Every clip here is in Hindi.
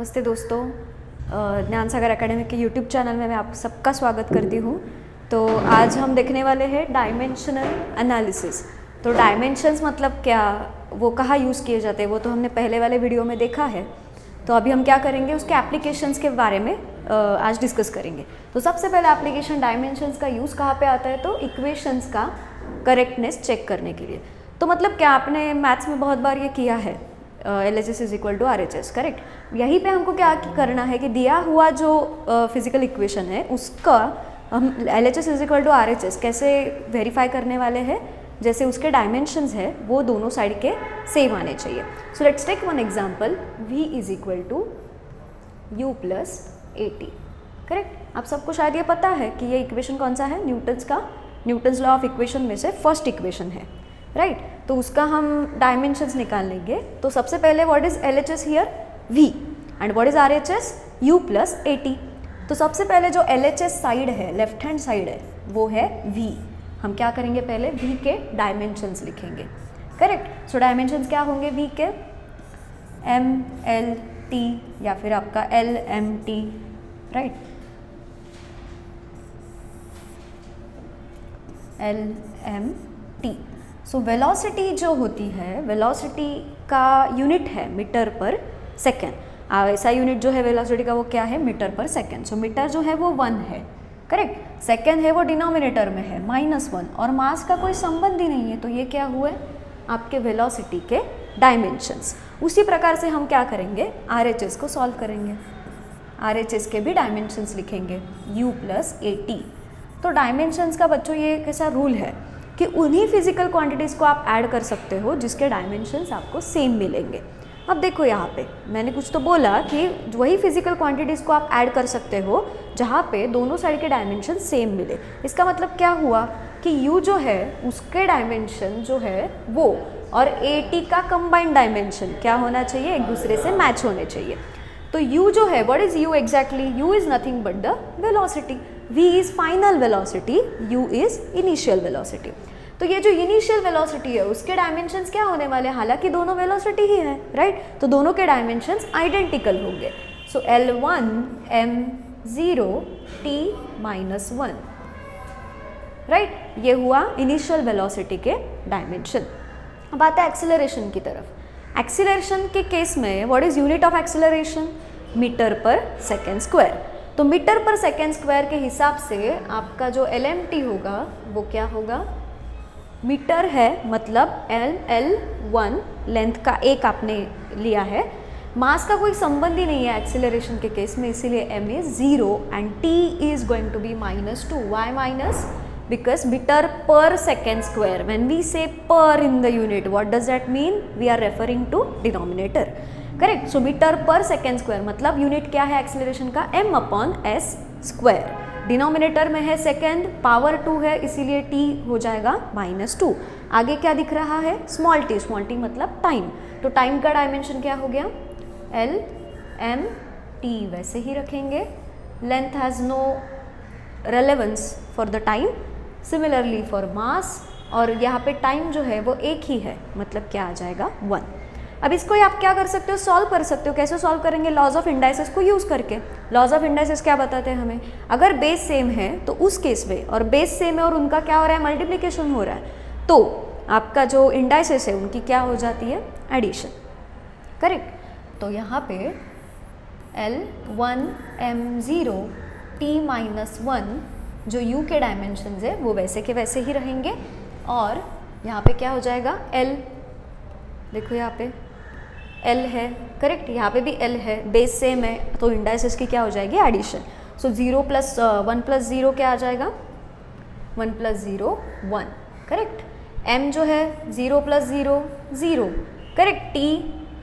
नमस्ते दोस्तों, ज्ञान सागर एकेडमी के यूट्यूब चैनल में मैं आप सबका स्वागत करती हूँ। तो आज हम देखने वाले हैं डायमेंशनल एनालिसिस। तो डायमेंशंस मतलब क्या, वो कहाँ यूज़ किए जाते हैं, वो तो हमने पहले वाले वीडियो में देखा है। तो अभी हम क्या करेंगे, उसके एप्लीकेशंस के बारे में आज डिस्कस करेंगे। तो सबसे पहले एप्लीकेशन डायमेंशंस का यूज़ कहाँ पे आता है, तो इक्वेशंस का करेक्टनेस चेक करने के लिए। तो मतलब क्या, आपने मैथ्स में बहुत बार ये किया है, LHS is equal to RHS, correct. यहीं पे हमको क्या करना है कि दिया हुआ जो फिजिकल इक्वेशन है उसका हम LHS is equal to RHS कैसे वेरीफाई करने वाले हैं, जैसे उसके डायमेंशंस है वो दोनों साइड के सेम आने चाहिए। So let's take one example, V is equal to U plus AT, correct. आप सबको शायद ये पता है कि ये इक्वेशन कौन सा है, न्यूटन्स लॉ ऑफ इक्वेशन में से फर्स्ट इक्वेशन है, राइट। तो उसका हम डायमेंशंस निकाल लेंगे। तो सबसे पहले what is LHS here, V, and what is RHS, U plus AT। तो सबसे पहले जो LHS साइड है, लेफ्ट हैंड साइड है, वो है V। हम क्या करेंगे, पहले V के डायमेंशंस लिखेंगे, करेक्ट। सो डायमेंशंस क्या होंगे V के, MLT या फिर आपका LMT, right, LMT। So velocity जो होती है, वेलोसिटी का यूनिट है मीटर पर सेकेंड। ऐसा यूनिट जो है वेलोसिटी का वो क्या है, मीटर पर सेकेंड। सो मीटर जो है वो 1 है, करेक्ट। सेकेंड है वो डिनोमिनेटर में है -1, और मास का कोई संबंध ही नहीं है। तो ये क्या हुए आपके वेलोसिटी के डायमेंशंस। उसी प्रकार से हम क्या करेंगे, RHS को सॉल्व करेंगे। RHS के भी डायमेंशंस लिखेंगे, U प्लस AT। तो डायमेंशंस का बच्चों ये कैसा रूल है कि उन्हीं फिजिकल क्वांटिटीज़ को आप ऐड कर सकते हो जिसके डायमेंशंस आपको सेम मिलेंगे। अब देखो यहाँ पे मैंने कुछ तो बोला कि वही फिजिकल क्वांटिटीज़ को आप ऐड कर सकते हो जहाँ पे दोनों साइड के डायमेंशन सेम मिले। इसका मतलब क्या हुआ कि U जो है उसके डायमेंशन जो है वो और AT का कंबाइंड डायमेंशन क्या होना चाहिए, एक दूसरे से मैच होने चाहिए। तो U जो है, what is U exactly, U is nothing but the velocity. V is final velocity, U is initial velocity. तो ये जो इनिशियल वेलोसिटी है उसके डायमेंशंस क्या होने वाले हैं, हालांकि दोनों वेलोसिटी ही है, राइट। तो दोनों के डायमेंशंस आइडेंटिकल होंगे। सो L1 m0 t minus 1, right. ये हुआ इनिशियल वेलोसिटी के डायमेंशन। अब आता है एक्सेलरेशन की तरफ। एक्सेलरेशन के केस में what is unit of acceleration, metre पर सेकेंड स्क्वायर। तो मीटर पर सेकेंड स्क्वायर के हिसाब से आपका जो LMT होगा वो क्या होगा, मीटर है मतलब L1 लेंथ का एक आपने लिया है, मास का कोई संबंध ही नहीं है एक्सेलरेशन के केस में, इसीलिए m is 0 and t is going to be -2। Why minus, because meter per second square, when we say per in the unit, what does that mean, we are referring to denominator, correct। so meter per second square मतलब यूनिट क्या है एक्सेलरेशन का, m/s स्क्वायर। डिनोमिनेटर में है सेकेंड, पावर 2 है इसीलिए t हो जाएगा -2। आगे क्या दिख रहा है, स्मॉल t मतलब टाइम। तो टाइम का डायमेंशन क्या हो गया, LMT, वैसे ही रखेंगे। Length has no relevance for the time, similarly for mass, और यहाँ पे टाइम जो है वो एक ही है, मतलब क्या आ जाएगा 1। अब इसको आप क्या कर सकते हो, सॉल्व कर सकते हो। कैसे सॉल्व करेंगे, लॉज ऑफ इंडाइसेस को यूज़ करके। लॉज ऑफ इंडाइसेस क्या बताते हैं हमें, अगर बेस सेम है तो उस केस में, और बेस सेम है और उनका क्या हो रहा है, मल्टीप्लिकेशन हो रहा है, तो आपका जो इंडाइसेस है उनकी क्या हो जाती है, एडिशन, करेक्ट। तो यहाँ पे L1 m0 t माइनस 1 जो U के डायमेंशंस है वो वैसे के वैसे ही रहेंगे, और यहाँ पे क्या हो जाएगा L, देखो यहाँ पे L है, करेक्ट, यहाँ पे भी L है, बेस सेम है, तो इंडाइसेस की क्या हो जाएगी, एडिशन। सो 0 + 1 + 0 क्या आ जाएगा, 1 + 0 1, करेक्ट। M जो है 0 + 0 0, करेक्ट। T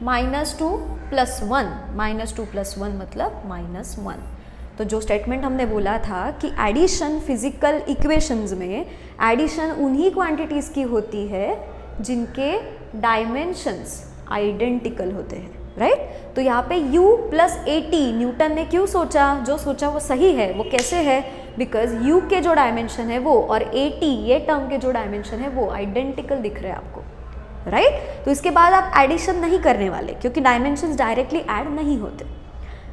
-2 + 1, -2 + 1 मतलब -1। तो जो स्टेटमेंट हमने बोला था कि एडिशन फिजिकल इक्वेशंस में, एडिशन उन्हीं क्वांटिटीज़ की होती है जिनके डायमेंशंस आइडेंटिकल होते हैं, राइट। तो यहाँ पे U प्लस AT न्यूटन ने क्यों सोचा, जो सोचा वो सही है। वो कैसे है, बिकॉज U के जो डायमेंशन है वो और AT ये टर्म के जो डायमेंशन है वो आइडेंटिकल दिख रहे हैं आपको, राइट। तो इसके बाद आप एडिशन नहीं करने वाले क्योंकि डायमेंशंस डायरेक्टली ऐड नहीं होते।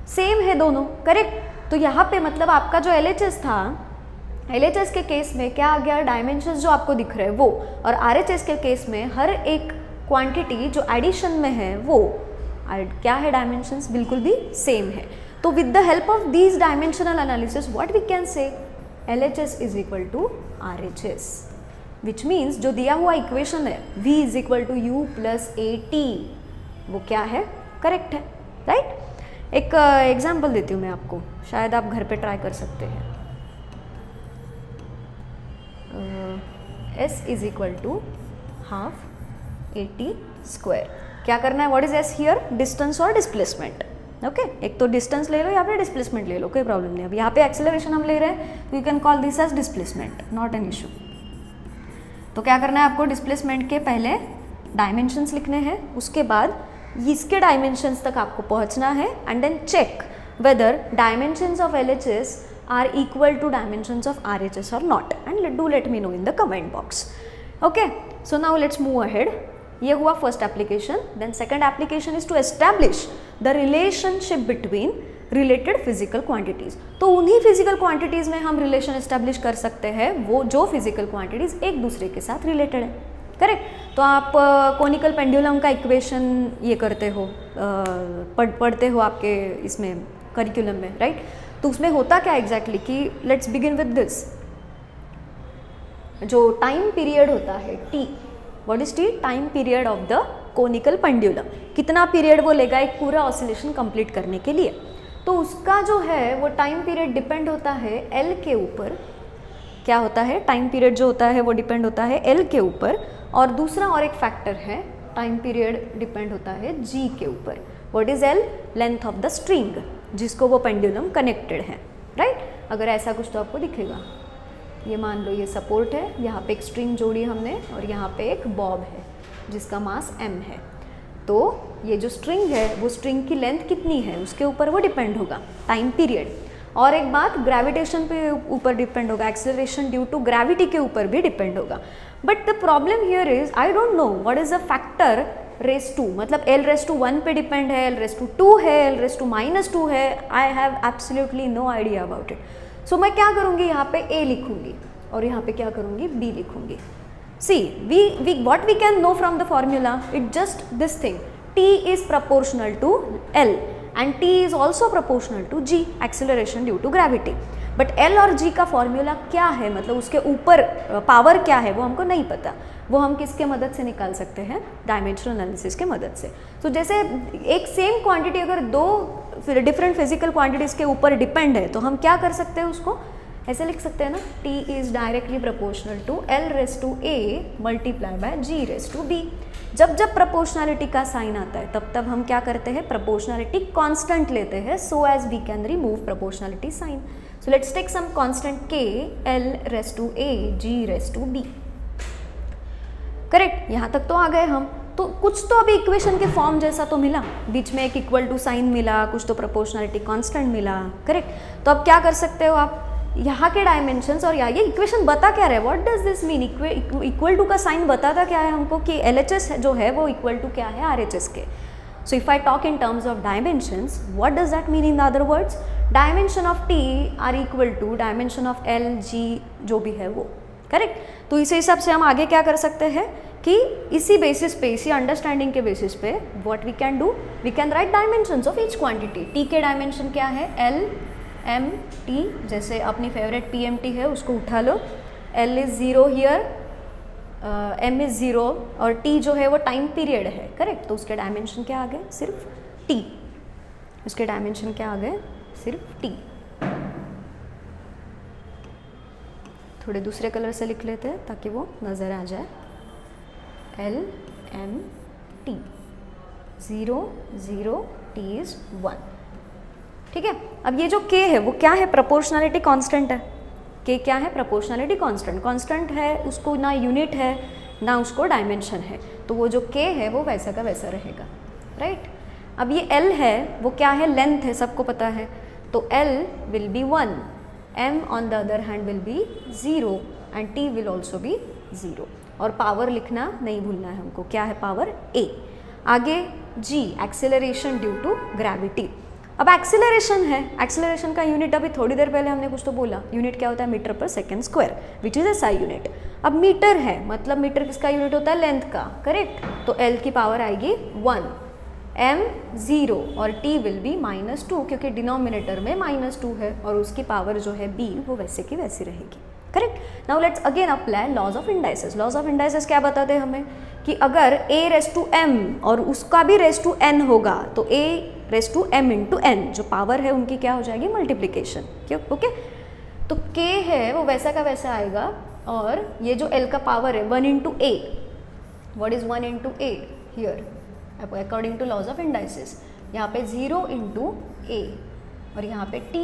सेम है दोनों, करेक्ट। तो यहाँ पे मतलब आपका जो LHS था, LHS के केस में क्या आ गया, डायमेंशंस जो आपको दिख रहे हैं वो, और RHS के केस में हर एक क्वांटिटी जो एडिशन में है वो क्या है, डायमेंशंस बिल्कुल भी सेम है। तो with the help of these dimensional analysis what we can say, LHS is equal to RHS, which means जो दिया हुआ इक्वेशन है V is equal to U plus AT, वो क्या है, करेक्ट है, राइट। एक एग्जाम्पल देती हूँ मैं आपको, शायद आप घर पे ट्राई कर सकते हैं। S is equal to half AT square, क्या करना है, what is S here, distance और डिस्प्लेसमेंट, ओके। एक तो डिस्टेंस ले लो या फिर डिस्प्लेसमेंट ले लो, कोई प्रॉब्लम नहीं। अब यहाँ पे एक्सेलरेशन हम ले रहे हैं, you can call this as displacement, not an issue. तो क्या करना है आपको, डिस्प्लेसमेंट के पहले डायमेंशंस लिखने हैं, उसके बाद इसके डायमेंशंस तक आपको पहुँचना है, and then check whether dimensions of LHS are equal to dimensions of RHS or not, and let me know in the comment box. Okay, so now let's move ahead. ये हुआ first application. Then second application is to establish the relationship between related physical quantities. तो उन्हीं physical quantities में हम relation establish कर सकते हैं वो जो physical quantities एक दूसरे के साथ related है, करेक्ट। तो आप कोनिकल पेंडुलम का इक्वेशन ये करते हो, पढ़ते हो आपके इसमें करिकुलम में, राइट। तो उसमें होता क्या एग्जैक्टली कि लेट्स बिगिन विद दिस, जो टाइम पीरियड होता है T, what is T, time period of the conical pendulum, कितना पीरियड वो लेगा एक पूरा ऑसिलेशन कंप्लीट करने के लिए। तो उसका जो है वो टाइम पीरियड डिपेंड होता है L के ऊपर, क्या होता है, टाइम पीरियड जो होता है वो डिपेंड होता है L के ऊपर, और दूसरा और एक फैक्टर है, टाइम पीरियड डिपेंड होता है G के ऊपर। What is L, length of the string जिसको वो पेंडुलम कनेक्टेड है, राइट। अगर ऐसा कुछ तो आपको दिखेगा, ये मान लो ये सपोर्ट है, यहाँ पे एक स्ट्रिंग जोड़ी हमने, और यहाँ पे एक बॉब है जिसका मास m है। तो ये जो स्ट्रिंग है वो स्ट्रिंग की लेंथ कितनी है उसके ऊपर वो डिपेंड होगा, टाइम पीरियड। और एक बात, ग्रेविटेशन पे ऊपर डिपेंड होगा, एक्सेलरेशन ड्यू टू ग्रेविटी के ऊपर भी डिपेंड होगा। But the problem here is I don't know what is the factor raise to, मतलब L रेस टू 1 पे डिपेंड है, L रेस टू 2 है, L रेस टू -2 है, I have absolutely no idea about it. So मैं क्या करूँगी, यहाँ पे A लिखूँगी और यहाँ पे क्या करूँगी, B लिखूँगी। सी what we can know from the formula, it just this thing, T is proportional to L and T is also proportional to G, acceleration due to gravity. But L और G का फॉर्मूला क्या है, मतलब उसके ऊपर पावर क्या है वो हमको नहीं पता, वो हम किसके मदद से निकाल सकते हैं, डायमेंशनल एनालिसिस के मदद से। तो जैसे एक सेम क्वांटिटी अगर दो डिफरेंट फिजिकल क्वांटिटीज़ के ऊपर डिपेंड है तो हम क्या कर सकते हैं, उसको ऐसे लिख सकते हैं ना, T is directly proportional to L raise to A multiply by G raise to B। जब जब प्रोपोर्शनलिटी का साइन आता है तब हम क्या करते हैं, प्रोपोर्शनलिटी कांस्टेंट लेते हैं, so as we can remove proportionality sign. So let's take some constant K, L raise to A, G raise to B, correct. यहाँ तक तो आ गए हम। तो कुछ तो अभी इक्वेशन के फॉर्म जैसा तो मिला, बीच में एक इक्वल टू साइन मिला, कुछ तो प्रोपोर्शनलिटी कांस्टेंट मिला, करेक्ट। तो अब क्या कर सकते हो आप, यहाँ के डायमेंशंस और यहाँ ये इक्वेशन बता क्या रहे, what does this mean, equal to का साइन बताता क्या है हमको कि LHS जो है वो इक्वल टू क्या है RHS के। So if I talk in terms of dimensions, what does that mean in other words, dimension of T are equal to dimension of L, G जो भी है वो, करेक्ट। तो इसी हिसाब से हम आगे क्या कर सकते हैं कि इसी बेसिस पे, इसी अंडरस्टैंडिंग के बेसिस पे what we can do, we can write dimensions of each quantity. T के डायमेंशन क्या है, L M T, जैसे अपनी फेवरेट PMT है उसको उठा लो, L is 0 here, M is 0 और T जो है वो टाइम पीरियड है, करेक्ट। तो उसके डायमेंशन क्या आ गए, सिर्फ T, उसके डायमेंशन क्या आ गए, सिर्फ T। थोड़े दूसरे कलर से लिख लेते हैं ताकि वो नज़र आ जाए, L M T 0 0 T is 1, ठीक है। अब ये जो K है वो क्या है, प्रोपोर्शनलिटी कांस्टेंट है। K क्या है, प्रोपोर्शनलिटी कांस्टेंट, कांस्टेंट है, उसको ना यूनिट है ना उसको डायमेंशन है, तो वो जो K है वो वैसा का वैसा रहेगा, राइट। अब ये L है वो क्या है, लेंथ है, सबको पता है, तो L will be 1, M on the other hand will be 0 and T will also be 0। और पावर लिखना नहीं भूलना है हमको, क्या है पावर A। आगे G, acceleration due to gravity. अब एक्सेलरेशन है, एक्सेलरेशन का यूनिट अभी थोड़ी देर पहले हमने कुछ तो बोला, यूनिट क्या होता है मीटर पर second square which is SI unit. अब मीटर है मतलब मीटर किसका यूनिट होता है, लेंथ का, करेक्ट। तो एल की पावर आएगी 1, m 0 और t विल बी -2 क्योंकि डिनोमिनेटर में -2 है और उसकी पावर जो है b वो वैसे की वैसी रहेगी, correct. Now let's again apply laws of indices. Laws of indices क्या बताते हैं हमें कि अगर a रेस टू m और उसका भी रेस टू n होगा तो a raise to m into n जो पावर है उनकी क्या हो जाएगी, मल्टीप्लीकेशन, क्यों, ओके। तो k है वो वैसा का वैसा आएगा और ये जो l का पावर है 1 into a, what is 1 into a here according to laws of indices, यहाँ पे 0 इंटू a और यहाँ पे t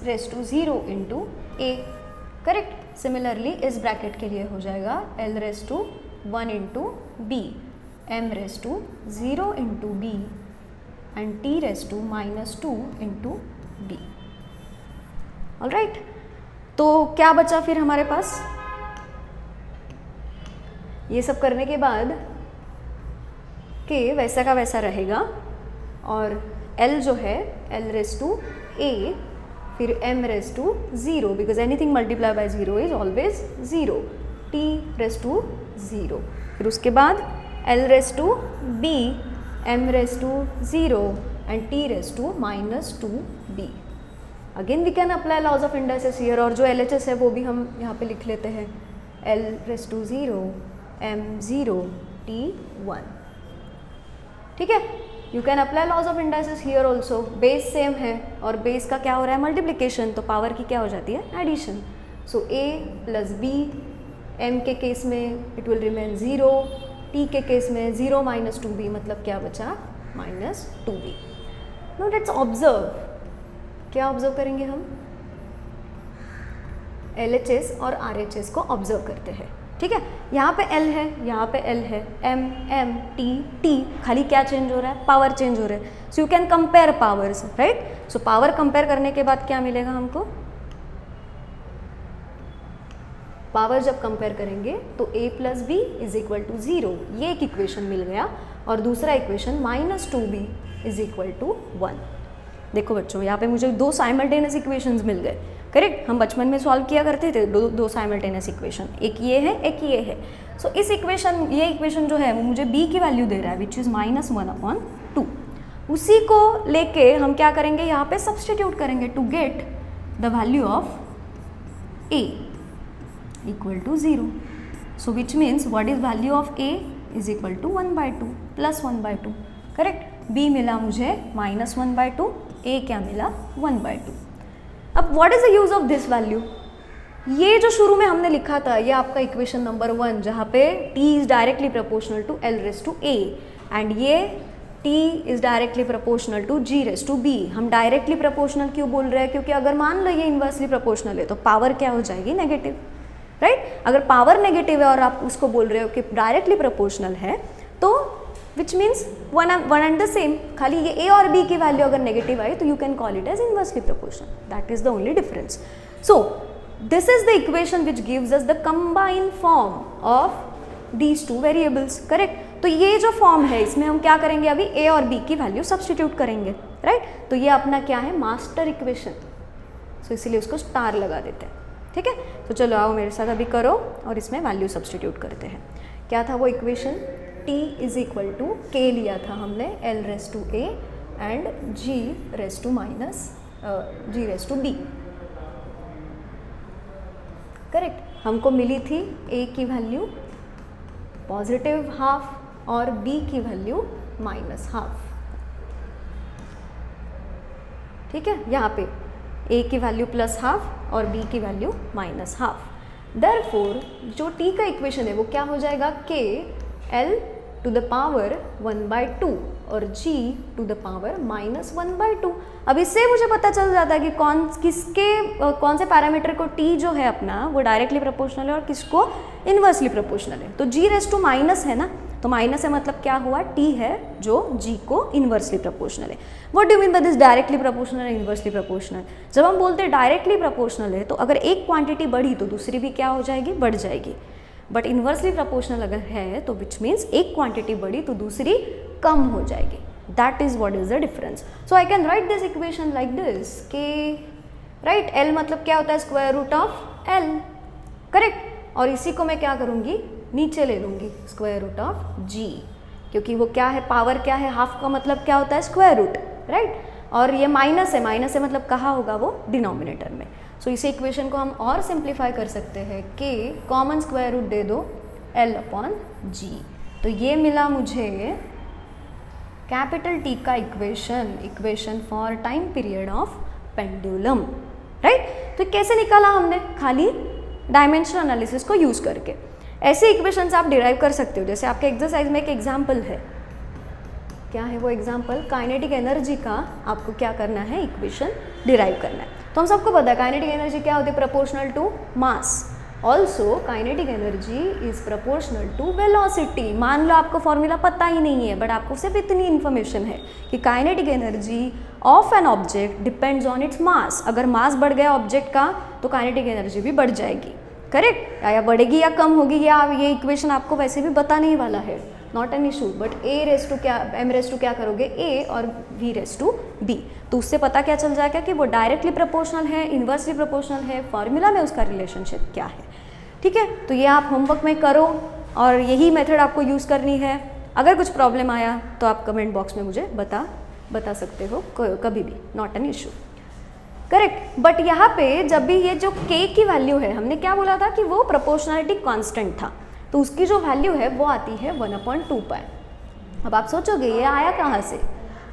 raise to 0 into a, correct. Similarly इस ब्रैकेट के लिए हो जाएगा l raise to 1 into b, m raise to 0 into b and t raise to -2 into b, alright. तो क्या बचा फिर हमारे पास, ये सब करने के बाद k वैसा का वैसा रहेगा और l जो है l रेस टू a फिर m raise to 0 because anything multiply by 0 is always 0, t raise to 0, फिर उसके बाद l raise to b, m raise to 0 and t raise to -2b। Again we can apply laws of indices here और जो LHS है वो भी हम यहाँ पे लिख लेते हैं, l raise to 0, m 0, t 1, ठीक है। You can apply laws of indices here also, base same है और बेस का क्या हो रहा है, मल्टीप्लीकेशन, तो पावर की क्या हो जाती है, addition. So a plus b, m के केस में इट विल रिमेन 0, t के केस में 0 -2b मतलब क्या बचा, -2b। नाउ लेट्स ऑब्जर्व, क्या ऑब्जर्व करेंगे हम, LHS और RHS को ऑब्जर्व करते हैं, ठीक है। यहाँ पे L है, यहाँ पे L है, M M T T, खाली क्या चेंज हो रहा है, पावर चेंज हो रहा है। सो you can compare powers, right. So power compare करने के बाद क्या मिलेगा हमको, पावर जब कंपेयर करेंगे तो a plus b is equal to 0, ये एक इक्वेशन मिल गया और दूसरा equation -2b is equal to 1। देखो बच्चों यहाँ पे मुझे दो साइमल्टेनियस इक्वेशंस मिल गए, करेक्ट। हम बचपन में सॉल्व किया करते थे दो साइमल्टेनियस इक्वेशन, एक ये है एक ये है। सो इस इक्वेशन, ये इक्वेशन जो है वो मुझे b की वैल्यू दे रहा है विच इज़ -1/2। उसी को लेके हम क्या करेंगे, यहाँ पे सब्सटीट्यूट करेंगे to get the value of a equal to 0. So which means what is value of a is equal to 1/2 plus 1/2, correct। b मिला मुझे -1/2, a क्या मिला 1/2। अब what is the use of this value, ये जो शुरू में हमने लिखा था ये आपका इक्वेशन नंबर 1 जहाँ पे t is directly proportional to l raised to a and ये t is directly proportional to g raised to b। हम डायरेक्टली प्रोपोर्शनल क्यों बोल रहे हैं, क्योंकि अगर मान लो ये इन्वर्सली प्रोपोर्शनल है तो पावर क्या हो जाएगी, नेगेटिव, राइट। अगर पावर नेगेटिव है और आप उसको बोल रहे हो कि डायरेक्टली प्रोपोर्शनल है तो which means one and the same, खाली ये a और b की वैल्यू अगर नेगेटिव आई तो you can call it as inversely proportional, that is the only difference. So this is the equation which gives us the combined form of these two variables, correct. तो ये जो फॉर्म है इसमें हम क्या करेंगे, अभी a और b की वैल्यू सब्सटीट्यूट करेंगे, राइट। तो ये अपना क्या है, मास्टर इक्वेशन, सो इसीलिए उसको स्टार लगा देते हैं, ठीक है। तो चलो आओ मेरे साथ अभी करो और इसमें वैल्यू सब्सटीट्यूट करते हैं। क्या था वो equation, t is equal to k लिया था हमने, l raise to a and g raise to b, correct. हमको मिली थी a की वैल्यू पॉजिटिव हाफ और b की वैल्यू -हाफ, ठीक है। यहाँ पे a की वैल्यू +हाफ और b की वैल्यू -हाफ। देयरफॉर जो t का इक्वेशन है वो क्या हो जाएगा, k l to the power 1/2 और g टू द पावर -1/2। अब इससे मुझे पता चल जाता है कि कौन से पैरामीटर को t जो है अपना वो डायरेक्टली प्रोपोर्शनल है और किसको इन्वर्सली प्रोपोर्शनल है। तो g रेस टू माइनस है ना, तो माइनस है मतलब क्या हुआ, t है जो g को इन्वर्सली प्रोपोर्शनल है। What do mean by this directly proportional and inversely proportional, जब हम बोलते हैं डायरेक्टली प्रोपोर्शनल है तो अगर एक क्वांटिटी बढ़ी तो दूसरी भी क्या हो जाएगी, बढ़ जाएगी। बट इन्वर्सली प्रोपोर्शनल अगर है तो विच मीन्स एक क्वांटिटी बढ़ी तो दूसरी कम हो जाएगी, that is what is the difference. So I can write this equation like this के राइट एल मतलब क्या होता है square root of L, correct. और इसी को मैं क्या करूँगी नीचे ले लूँगी स्क्वायर रूट ऑफ जी, क्योंकि वो क्या है पावर क्या है हाफ का मतलब क्या होता है स्क्वायर रूट, राइट. और ये माइनस है मतलब कहाँ होगा वो डिनोमिनेटर में. सो इसी इक्वेशन को हम और सिंप्लीफाई कर सकते हैं कि कॉमन स्क्वायर रूट दे दो एल अपॉन जी. तो ये मिला मुझे कैपिटल टी का equation for time period of pendulum, right. तो कैसे निकाला हमने, खाली डायमेंशनल एनालिसिस को यूज़ करके. ऐसे इक्वेशंस आप डिराइव कर सकते हो. जैसे आपके एक्सरसाइज में एक एग्जाम्पल है, क्या है वो एग्जाम्पल, काइनेटिक एनर्जी का आपको क्या करना है इक्वेशन डिराइव करना है. तो हम सबको पता है काइनेटिक एनर्जी क्या होती है, proportional to mass. Also kinetic energy is proportional to velocity. मान लो आपको फॉर्मूला पता ही नहीं है, बट आपको सिर्फ इतनी इन्फॉर्मेशन है कि kinetic energy of an object depends on its mass. अगर मास बढ़ गया ऑब्जेक्ट का तो काइनेटिक एनर्जी भी बढ़ जाएगी, करेक्ट. या बढ़ेगी या कम होगी, या ये इक्वेशन आपको वैसे भी बताने ही वाला है, not an issue. But a raise to क्या एम रेस टू क्या करोगे ए और वी रेस टू बी. तो उससे पता क्या चल जाएगा कि वो डायरेक्टली प्रोपोर्शनल है, इन्वर्सली प्रोपोर्शनल है, फॉर्मूला में उसका रिलेशनशिप क्या है. ठीक है, तो ये आप होमवर्क में करो और यही मेथड आपको यूज़ करनी है. अगर कुछ प्रॉब्लम आया तो आप कमेंट बॉक्स में मुझे बता सकते हो कभी भी, not an issue, correct. But यहाँ पे जब भी ये जो k की वैल्यू है, हमने क्या बोला था कि वो प्रोपोर्शनलिटी कांस्टेंट था, तो उसकी जो वैल्यू है वो आती है 1/2 पाई. अब आप सोचोगे ये आया कहाँ से,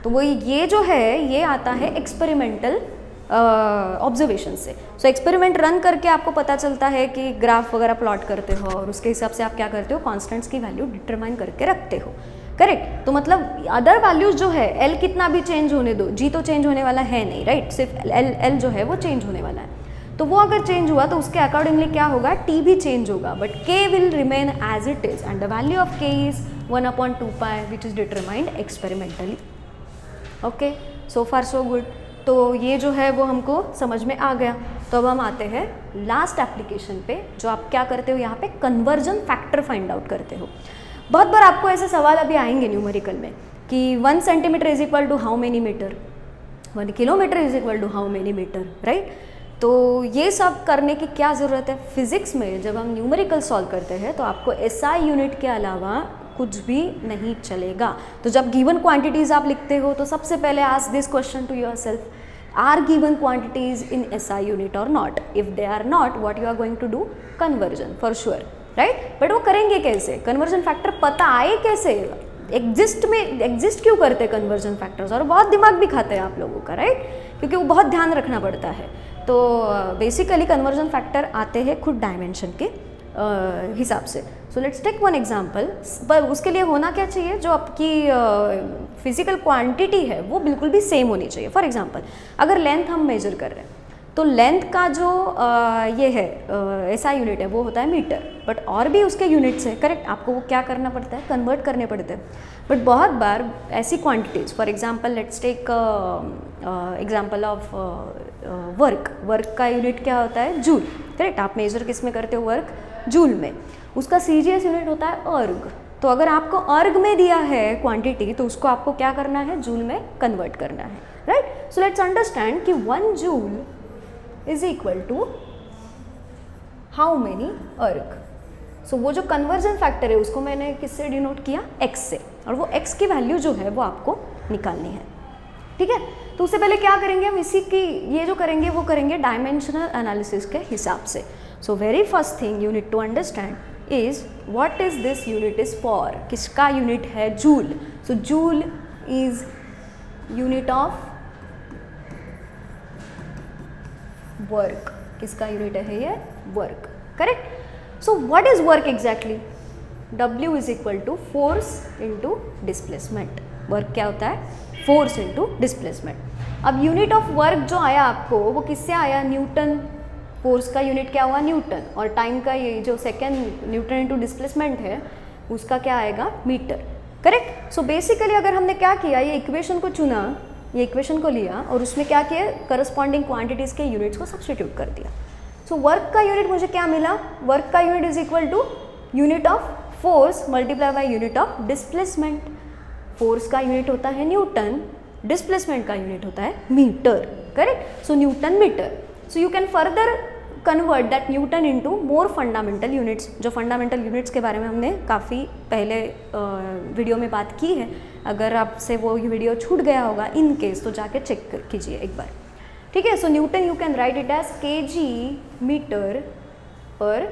तो वो ये जो है ये आता है एक्सपेरिमेंटल ऑब्जर्वेशन से. सो एक्सपेरिमेंट रन करके आपको पता चलता है कि ग्राफ वगैरह प्लॉट करते हो और उसके हिसाब से आप क्या करते हो कॉन्स्टेंट्स की वैल्यू डिटरमाइन करके रखते हो, करेक्ट. तो मतलब अदर वैल्यूज जो है एल कितना भी चेंज होने दो, जी तो चेंज होने वाला है नहीं, राइट. सिर्फ एल जो है वो चेंज होने वाला है. तो वो अगर चेंज हुआ तो उसके अकॉर्डिंगली क्या होगा, टी भी चेंज होगा, but K will remain as it is and the value of K is 1/2 pi which is determined experimentally. Okay, so far so good. तो ये जो है वो हमको समझ में आ गया. तो अब हम आते हैं लास्ट एप्लीकेशन पे, जो आप क्या करते हो यहाँ पे कन्वर्जन फैक्टर फाइंड आउट करते हो. बहुत बार आपको ऐसे सवाल अभी आएंगे न्यूमेरिकल में कि 1 centimetre is equal to how many metre, 1 kilometre is equal to how many metre, right. तो ये सब करने की क्या ज़रूरत है. फिजिक्स में जब हम न्यूमेरिकल सॉल्व करते हैं तो आपको एसआई यूनिट के अलावा कुछ भी नहीं चलेगा. तो जब गिवन क्वांटिटीज़ आप लिखते हो तो सबसे पहले ask this question to yourself, are given quantities in SI unit और not. If they are not, what you are going to do, conversion for sure, right. But वो करेंगे कैसे, कन्वर्जन फैक्टर पता आए कैसे, एग्जिस्ट क्यों करते कन्वर्जन फैक्टर्स, और बहुत दिमाग भी खाते हैं आप लोगों का, राइट, क्योंकि वो बहुत ध्यान रखना पड़ता है. तो बेसिकली कन्वर्जन फैक्टर आते हैं खुद डायमेंशन के हिसाब से. So let's take one example. पर उसके लिए होना क्या चाहिए, जो आपकी फिजिकल क्वांटिटी है वो बिल्कुल भी सेम होनी चाहिए. फॉर एग्जांपल अगर लेंथ हम मेजर कर रहे हैं तो लेंथ का जो ये है ऐसा यूनिट है वो होता है मीटर, बट और भी उसके यूनिट्स है, करेक्ट. आपको वो क्या करना पड़ता है, कन्वर्ट करने पड़ते हैं. बट बहुत बार ऐसी quantities, for example let's take example of work का यूनिट क्या होता है, जूल, करेक्ट. आप मेजर किस में करते हो, वर्क, जूल में. उसका सीजीएस यूनिट होता है अर्ग. तो अगर आपको अर्ग में दिया है क्वांटिटी तो उसको आपको क्या करना है, जूल में कन्वर्ट करना है, राइट. सो लेट्स अंडरस्टैंड कि 1 joule is equal to how many erg. So वो जो कन्वर्जन फैक्टर है उसको मैंने किससे डिनोट किया, x से, और वो x की वैल्यू जो है वो आपको निकालनी है, ठीक है. तो उससे पहले क्या करेंगे हम, इसी की ये जो करेंगे वो करेंगे डायमेंशनल एनालिसिस के हिसाब से. So very first thing you need to understand is what is this unit is for. किसका यूनिट है, joule. So joule is unit of work. किसका यूनिट है ये, work, correct. So what is work exactly, W is equal to force into displacement. Work क्या होता है, फोर्स इंटू डिस्प्लेसमेंट. अब यूनिट ऑफ वर्क जो आया आपको वो किससे आया, न्यूटन. फोर्स का यूनिट क्या हुआ, न्यूटन, और टाइम का ये जो सेकेंड न्यूटन इंटू डिस्प्लेसमेंट है उसका क्या आएगा, मीटर, करेक्ट. सो बेसिकली अगर हमने क्या किया, ये इक्वेशन को चुना, ये इक्वेशन को लिया और उसमें क्या किया, करस्पॉन्डिंग क्वांटिटीज़ के यूनिट्स को सब्स्टिट्यूट कर दिया. सो वर्क का यूनिट मुझे क्या मिला, वर्क का unit is equal to unit of force multiply by unit of displacement. Force का यूनिट होता है न्यूटन, डिस्प्लेसमेंट का यूनिट होता है metre, correct. So newton metre. So you can further convert that newton into more fundamental units, जो फंडामेंटल यूनिट्स के बारे में हमने काफ़ी पहले वीडियो में बात की है। अगर आपसे वो वीडियो छूट गया होगा इन केस तो जाके चेक कीजिए एक बार, ठीक है। So newton you can write it as kg metre पर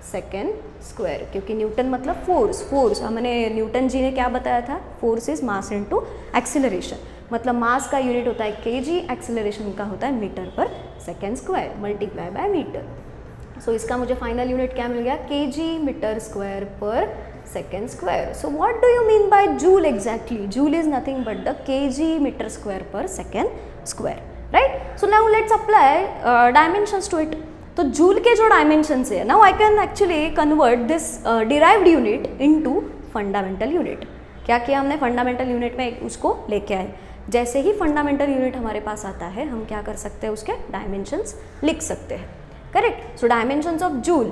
सेकेंड स्क्वायर, क्योंकि न्यूटन मतलब फोर्स हमने न्यूटन जी ने क्या बताया था, force is mass into acceleration, मतलब मास का यूनिट होता है kg, एक्सीलरेशन का होता है मीटर पर second square multiply by metre. So इसका मुझे फाइनल यूनिट क्या मिल गया, kg metre square per second square. So what do you mean by joule exactly, joule is nothing but the kg metre square per second square, right. So now let's apply dimensions to it. तो जूल के जो डायमेंशंस है, now I can actually convert this derived unit into fundamental unit. क्या किया हमने, फंडामेंटल यूनिट में उसको लेके आए। जैसे ही फंडामेंटल यूनिट हमारे पास आता है हम क्या कर सकते हैं, उसके डायमेंशंस लिख सकते हैं, correct. So dimensions of joule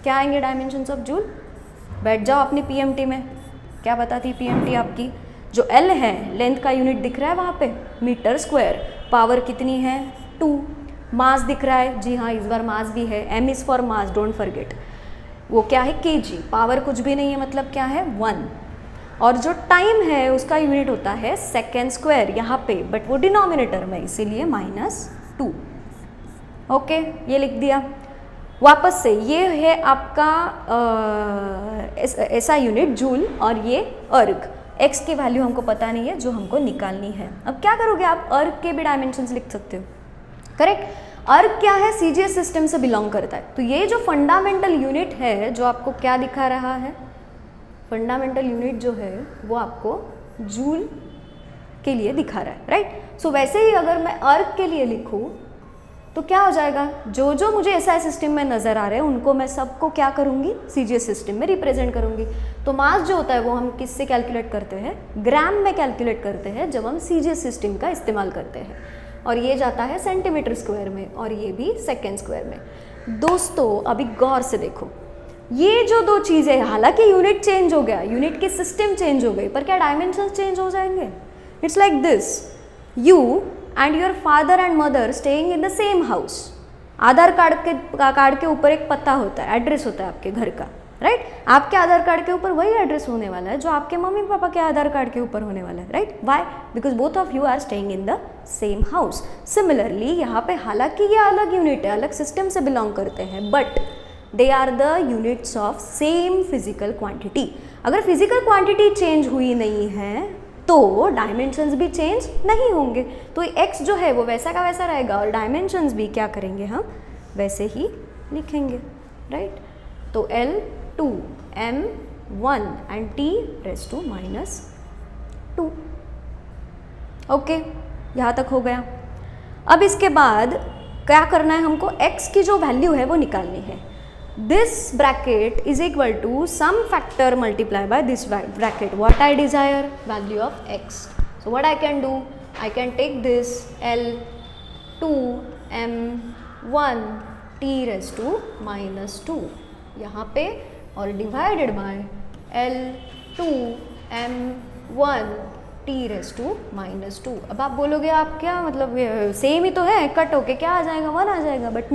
क्या आएंगे, डायमेंशंस ऑफ जूल, बैठ जाओ अपनी पीएमटी में, क्या बताती पीएमटी आपकी, जो एल है लेंथ का यूनिट दिख रहा है वहाँ पे मीटर स्क्वायर, पावर कितनी है 2, मास दिख रहा है, जी हाँ इस बार मास भी है, m is for mass don't forget, वो क्या है kg, पावर कुछ भी नहीं है मतलब क्या है 1, और जो टाइम है उसका यूनिट होता है सेकेंड स्क्वायर यहाँ पे, बट वो डिनोमिनेटर में इसीलिए -2। ओके ये लिख दिया। वापस से ये है आपका ऐसा यूनिट जूल, और ये अर्ग, एक्स की वैल्यू हमको पता नहीं है जो हमको निकालनी है। अब क्या करोगे आप, अर्ग के भी डायमेंशंस लिख सकते हो, करेक्ट। अर्ग क्या है, सीजीएस सिस्टम से बिलोंग करता है। तो ये जो फंडामेंटल यूनिट है जो आपको क्या दिखा रहा है, फंडामेंटल यूनिट जो है वो आपको जूल के लिए दिखा रहा है, राइट। सो वैसे ही अगर मैं अर्ग के लिए लिखूँ तो क्या हो जाएगा, जो जो मुझे एसआई सिस्टम में नज़र आ रहे हैं उनको मैं सबको क्या करूँगी, सीजीएस सिस्टम में रिप्रेजेंट करूँगी। तो मास जो होता है वो हम किससे कैलकुलेट करते हैं, ग्राम में कैलकुलेट करते हैं जब हम सीजीएस सिस्टम का इस्तेमाल करते हैं, और ये जाता है सेंटीमीटर स्क्वायर में और ये भी सेकेंड स्क्वायर में। दोस्तों अभी गौर से देखो, ये जो दो चीज़ें, हालांकि यूनिट चेंज हो गया, यूनिट की सिस्टम चेंज हो गई, पर क्या डायमेंशंस चेंज हो जाएंगे। It's like this, you and your father and mother staying in the same house, Aadhaar card के ऊपर एक पता होता है, एड्रेस होता है आपके घर का, राइट। आपके आधार कार्ड के ऊपर वही एड्रेस होने वाला है जो आपके मम्मी पापा के आधार कार्ड के ऊपर होने वाला है, right. Why, because both of you are staying in the same house. Similarly यहाँ पे हालांकि ये अलग यूनिट है, अलग सिस्टम से बिलोंग करते हैं, but they are the units of same physical quantity. अगर फिजिकल क्वांटिटी चेंज हुई नहीं है तो डायमेंशंस भी चेंज नहीं होंगे, तो x जो है वो वैसा का वैसा रहेगा और डायमेंशंस भी क्या करेंगे हम वैसे ही लिखेंगे, राइट। तो L2 M1 and T raise to -2। Okay यहाँ तक हो गया। अब इसके बाद क्या करना है, हमको x की जो वैल्यू है वो निकालनी है। This bracket is equal to some factor multiplied by this bracket. What I desire, value of x. So what I can do, I can take this L2 M1 T raised to -2 यहाँ पे, और divided by L2 M1 T raised to -2। अब आप बोलोगे आप क्या मतलब सेम ही तो है, कट होके क्या आ जाएगा, 1 आ जाएगा, बट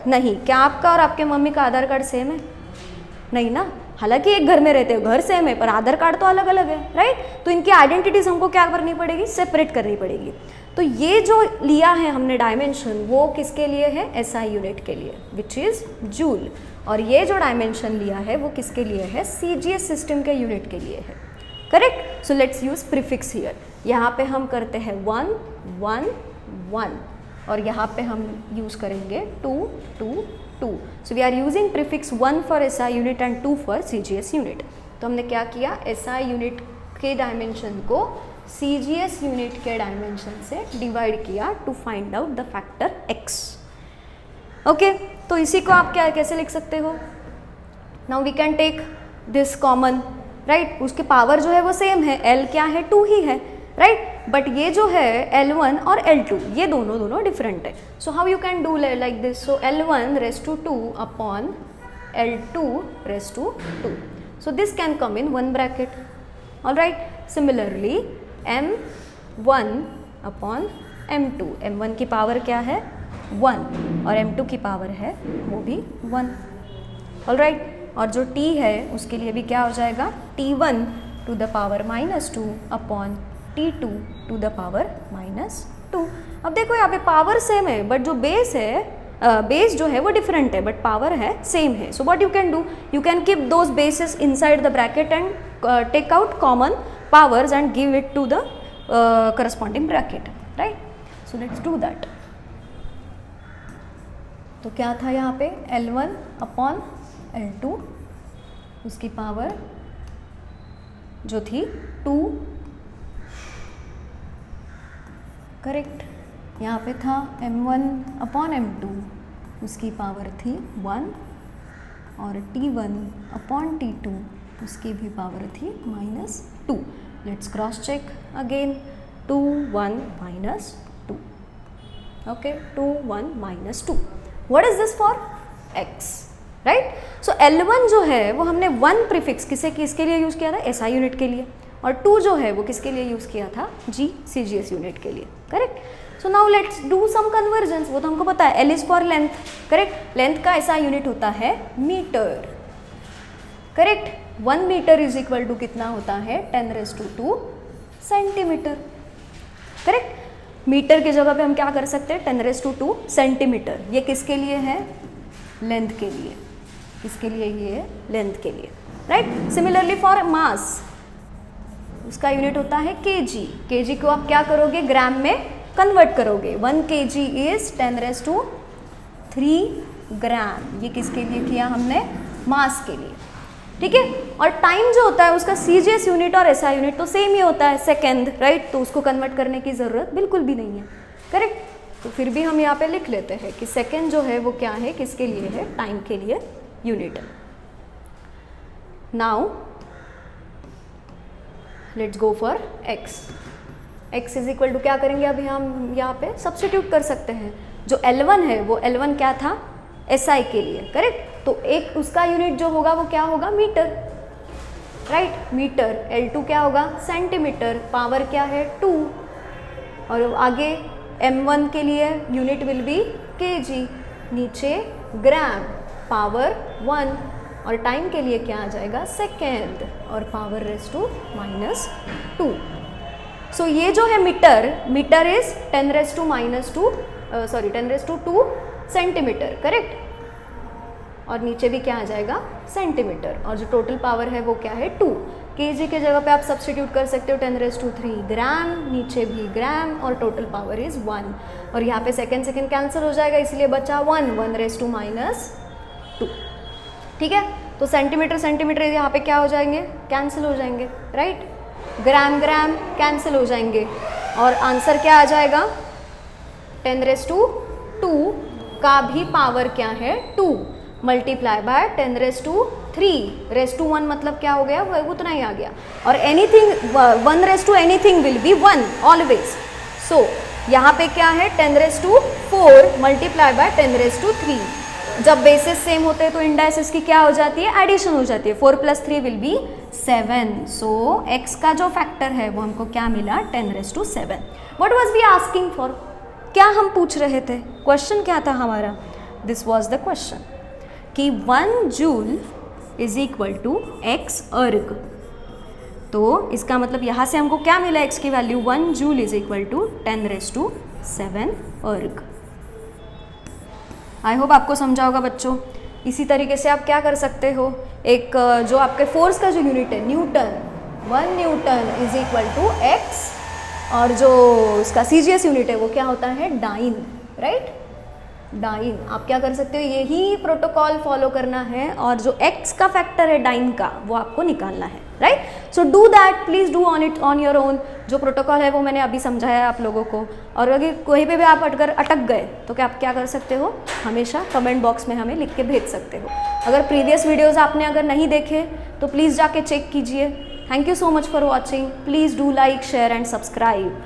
नहीं। क्या आपका और आपके मम्मी का आधार कार्ड सेम है? नहीं ना, हालांकि एक घर में रहते हो, घर सेम है पर आधार कार्ड तो अलग अलग है, राइट। तो इनकी आइडेंटिटीज हमको क्या करनी पड़ेगी, सेपरेट करनी पड़ेगी। तो ये जो लिया है हमने डायमेंशन वो किसके लिए है, एसआई यूनिट के लिए, विच इज जूल, और ये जो डायमेंशन लिया है वो किसके लिए है, सीजीएस सिस्टम के यूनिट के लिए है, correct. So let's use prefix here. यहाँ पे हम करते हैं 1 1 1 और यहाँ पे हम यूज़ करेंगे 2 2 2। So we are using prefix 1 for SI unit and 2 for CGS unit. तो हमने क्या किया, एसआई यूनिट के डायमेंशन को सीजीएस यूनिट के डायमेंशन से डिवाइड किया to find out the factor x। Okay, तो इसी को आप क्या कैसे लिख सकते हो, now we can take this common, right. उसके पावर जो है वो सेम है, L क्या है 2 ही है, राइट। बट ये जो है L1 और L2 ये दोनों डिफरेंट है। So how you can do like this, so L1 raise to 2 upon L2 raise to 2। So this can come in one bracket, alright, similarly m1 upon m2, m1 की पावर क्या है 1 और m2 की पावर है वो भी 1, ऑलराइट। और जो t है उसके लिए भी क्या हो जाएगा t1 to the power -2 upon t2 to the power -2। अब देखो यहाँ पे पावर सेम है बट जो बेस है, बेस जो है वो डिफरेंट है बट पावर है सेम है। So what you can do, you can keep those bases inside the bracket and take out common powers and give it to the corresponding bracket, right. So let's do that. तो क्या था यहाँ पे L1 अपॉन L2, उसकी पावर जो थी 2, करेक्ट। यहाँ पे था m1 अपॉन m2, उसकी पावर थी 1 और t1 अपॉन t2, उसकी भी पावर थी -2। Let's cross check again, 2 1 -2, okay 2 1 -2। What is this for x, right. So L1 जो है वो हमने 1 प्रीफिक्स किसके लिए यूज़ किया था, SI यूनिट के लिए, और 2 जो है वो किसके लिए यूज़ किया था, CGS यूनिट के लिए, correct. So now let's do some conversions, वो तो हमको पता है, L is for length, correct. Length का SI यूनिट होता है metre, correct. 1 metre is equal to कितना होता है 10⁻² सेंटीमीटर, करेक्ट। मीटर की जगह पे हम क्या कर सकते हैं 10⁻² सेंटीमीटर, ये किसके लिए है, लेंथ के लिए, इसके लिए ये है लेंथ के लिए, राइट। सिमिलरली फॉर मास, उसका यूनिट होता है kg, kg को आप क्या करोगे ग्राम में कन्वर्ट करोगे, 1 kg इज 10⁻³ ग्राम, ये किसके लिए किया हमने, मास के लिए, ठीक है। और टाइम जो होता है उसका CGS यूनिट और SI यूनिट तो सेम ही होता है, सेकेंड, राइट, तो उसको कन्वर्ट करने की ज़रूरत बिल्कुल भी नहीं है, करेक्ट। तो फिर भी हम यहाँ पे लिख लेते हैं कि सेकेंड जो है वो क्या है, किसके लिए है, टाइम के लिए यूनिट है। Now let's go for x is equal to क्या करेंगे, अभी हम यहाँ पे सब्स्टिट्यूट कर सकते हैं। जो L1 है वो L1 क्या था, SI के लिए, करेक्ट। तो एक उसका यूनिट जो होगा वो क्या होगा, मीटर, राइट, मीटर। L2 क्या होगा, सेंटीमीटर, पावर क्या है 2, और आगे m1 के लिए यूनिट विल बी kg, नीचे ग्राम, पावर 1, और टाइम के लिए क्या आ जाएगा सेकेंड, और पावर रेज़ टू -2। सो ये जो है मीटर इज 10⁻² सेंटीमीटर, करेक्ट। और नीचे भी क्या आ जाएगा सेंटीमीटर, और जो टोटल पावर है वो क्या है 2। kg के जगह पे आप सब्स्टिट्यूट कर सकते हो 10⁻³ ग्राम, नीचे भी ग्राम, और टोटल पावर इज 1, और यहाँ पे सेकेंड कैंसिल हो जाएगा, इसलिए बचा 1 ठीक है। तो सेंटीमीटर यहाँ पे क्या हो जाएंगे, कैंसिल हो जाएंगे, राइट। ग्राम कैंसिल हो जाएंगे, और आंसर क्या आ जाएगा 10⁻² का भी पावर क्या है 2 मल्टीप्लाई बाय 10⁻³ रेज़ टू 1 मतलब क्या हो गया, वो उतना ही आ गया। और anything 1 anything will be 1 always. So यहाँ पे क्या है 10⁻⁴ मल्टीप्लाई बाय 10⁻³ जब बेसिस सेम होते हैं तो इंडाइसिस की क्या हो जाती है, एडिशन हो जाती है। 4 + 3 विल बी 7। सो x का जो फैक्टर है वो हमको क्या मिला 10⁻⁷। What was we asking for, क्या हम पूछ रहे थे, क्वेश्चन क्या था हमारा, दिस वाज द क्वेश्चन कि 1 joule is equal to x erg. तो इसका मतलब यहाँ से हमको क्या मिला, x की value 1 joule is equal to 10⁻⁷ erg. I hope आपको समझा होगा बच्चों। इसी तरीके से आप क्या कर सकते हो, एक जो आपके फोर्स का जो यूनिट है newton, 1 newton is equal to x, और जो उसका CGS यूनिट है वो क्या होता है डाइन, राइट, डाइन। आप क्या कर सकते हो, यही प्रोटोकॉल फॉलो करना है, और जो x का फैक्टर है डाइन का वो आपको निकालना है, right. So do that, please do on your own. जो प्रोटोकॉल है वो मैंने अभी समझाया है आप लोगों को, और अगर कहीं पे भी आप अटक गए तो क्या आप क्या कर सकते हो, हमेशा कमेंट बॉक्स में हमें लिख के भेज सकते हो। अगर प्रीवियस वीडियोज़ आपने अगर नहीं देखे तो प्लीज़ जाके चेक कीजिए। Thank you so much for watching. Please do like, share and subscribe.